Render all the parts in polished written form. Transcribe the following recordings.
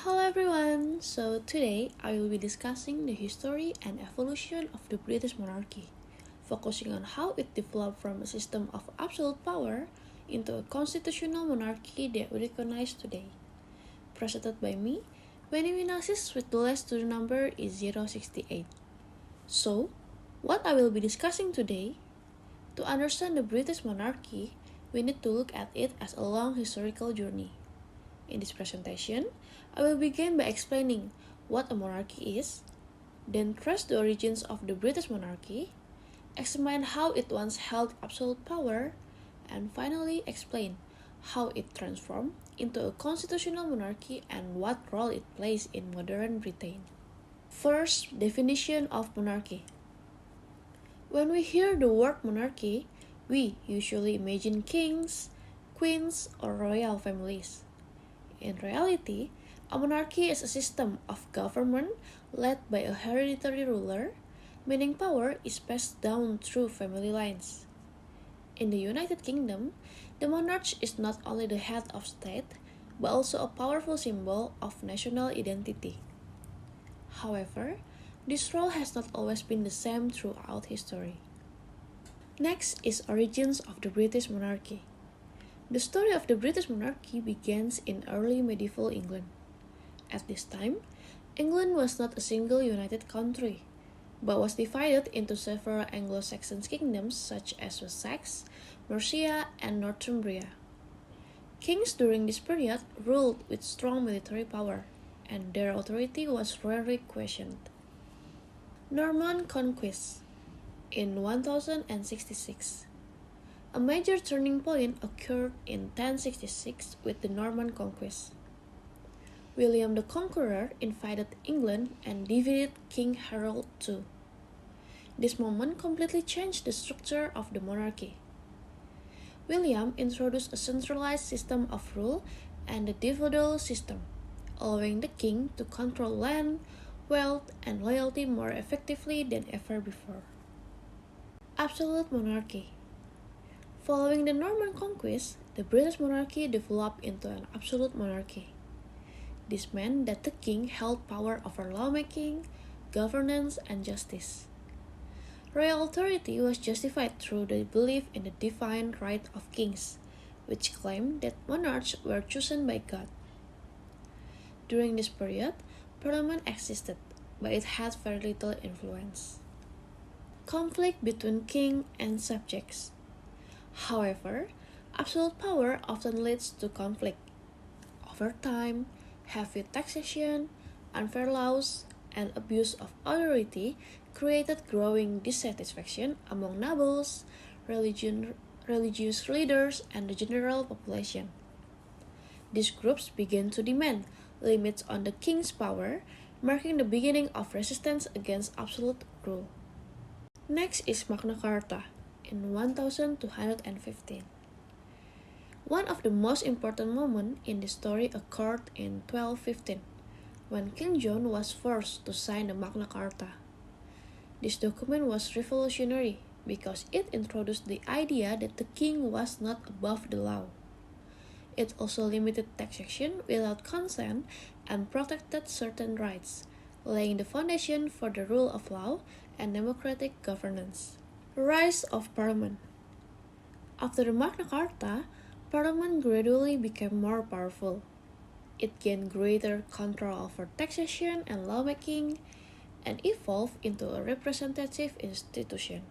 Hello everyone! So today I will be discussing the history and evolution of the British monarchy, focusing on how it developed from a system of absolute power into a constitutional monarchy that we recognize today. Presented by me, Benny Winasis, with the last student number is 068. So, what I will be discussing today, to understand the British monarchy, we need to look at it as a long historical journey. In this presentation, I will begin by explaining what a monarchy is, then trace the origins of the British monarchy, examine how it once held absolute power, and finally explain how it transformed into a constitutional monarchy and what role it plays in modern Britain. First, definition of monarchy. When we hear the word monarchy, we usually imagine kings, queens, or royal families. In reality, a monarchy is a system of government led by a hereditary ruler, meaning power is passed down through family lines. In the United Kingdom, the monarch is not only the head of state, but also a powerful symbol of national identity. However, this role has not always been the same throughout history. Next is origins of the British monarchy. The story of the British monarchy begins in early medieval England. At this time, England was not a single united country, but was divided into several Anglo-Saxon kingdoms such as Wessex, Mercia, and Northumbria. Kings during this period ruled with strong military power, and their authority was rarely questioned. Norman Conquest in 1066. A major turning point occurred in 1066 with the Norman Conquest. William the Conqueror invaded England and defeated King Harold II. This moment completely changed the structure of the monarchy. William introduced a centralized system of rule and the feudal system, allowing the king to control land, wealth, and loyalty more effectively than ever before. Absolute monarchy. Following the Norman Conquest, the British monarchy developed into an absolute monarchy. This meant that the king held power over lawmaking, governance, and justice. Royal authority was justified through the belief in the divine right of kings, which claimed that monarchs were chosen by God. During this period, Parliament existed, but it had very little influence. Conflict between king and subjects. However, absolute power often leads to conflict. Over time, heavy taxation, unfair laws, and abuse of authority created growing dissatisfaction among nobles, religious leaders, and the general population. These groups began to demand limits on the king's power, marking the beginning of resistance against absolute rule. Next is Magna Carta in 1215. One of the most important moments in the story occurred in 1215, when King John was forced to sign the Magna Carta. This document was revolutionary because it introduced the idea that the king was not above the law. It also limited taxation without consent and protected certain rights, laying the foundation for the rule of law and democratic governance. Rise of Parliament. After the Magna Carta, Parliament gradually became more powerful. It gained greater control over taxation and lawmaking, and evolved into a representative institution.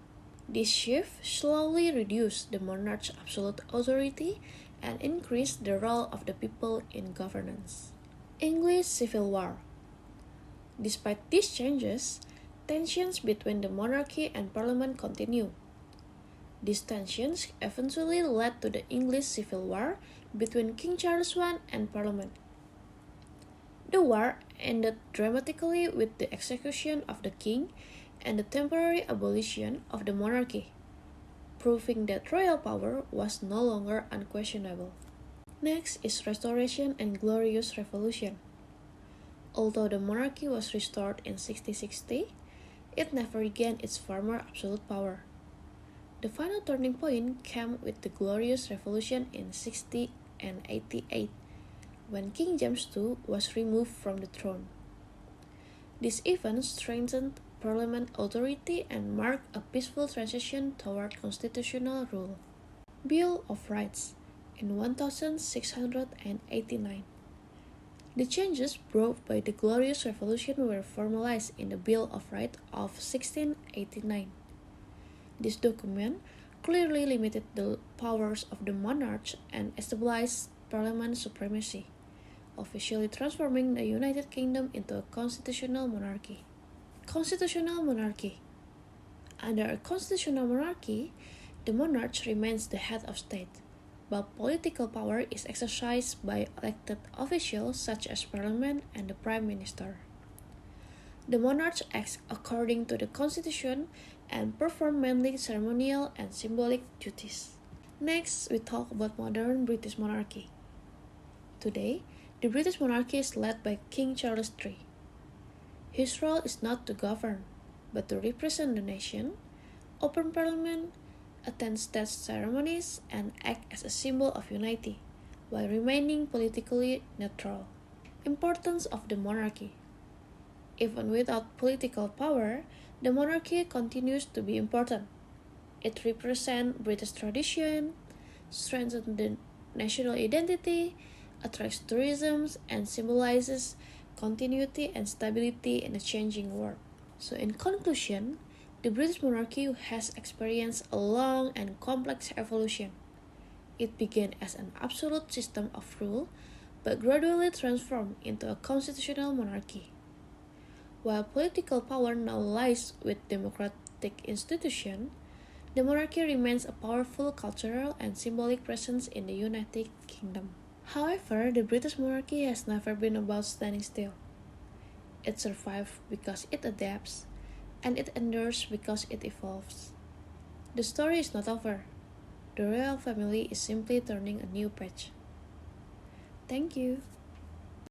This shift slowly reduced the monarch's absolute authority and increased the role of the people in governance. English Civil War. Despite these changes, tensions between the monarchy and Parliament continue. These tensions eventually led to the English Civil War between King Charles I and Parliament. The war ended dramatically with the execution of the king and the temporary abolition of the monarchy, proving that royal power was no longer unquestionable. Next is Restoration and Glorious Revolution. Although the monarchy was restored in 1660, it never regained its former absolute power. The final turning point came with the Glorious Revolution in 1688, when King James II was removed from the throne. This event strengthened parliament authority and marked a peaceful transition toward constitutional rule. Bill of Rights in 1689. The changes brought by the Glorious Revolution were formalized in the Bill of Rights of 1689. This document clearly limited the powers of the monarch and established parliament supremacy, officially transforming the United Kingdom into a constitutional monarchy. Constitutional monarchy. Under a constitutional monarchy, the monarch remains the head of state, but political power is exercised by elected officials such as parliament and the prime minister. The monarch acts according to the constitution and perform mainly ceremonial and symbolic duties. Next, we talk about modern British monarchy. Today, the British monarchy is led by King Charles III. His role is not to govern, but to represent the nation, open parliament, attend state ceremonies, and act as a symbol of unity, while remaining politically neutral. Importance of the monarchy. Even without political power, the monarchy continues to be important. It represents British tradition, strengthens the national identity, attracts tourism, and symbolizes continuity and stability in a changing world. So in conclusion, the British monarchy has experienced a long and complex evolution. It began as an absolute system of rule, but gradually transformed into a constitutional monarchy. While political power now lies with democratic institutions, the monarchy remains a powerful cultural and symbolic presence in the United Kingdom. However, the British monarchy has never been about standing still. It survives because it adapts, and it endures because it evolves. The story is not over. The royal family is simply turning a new page. Thank you.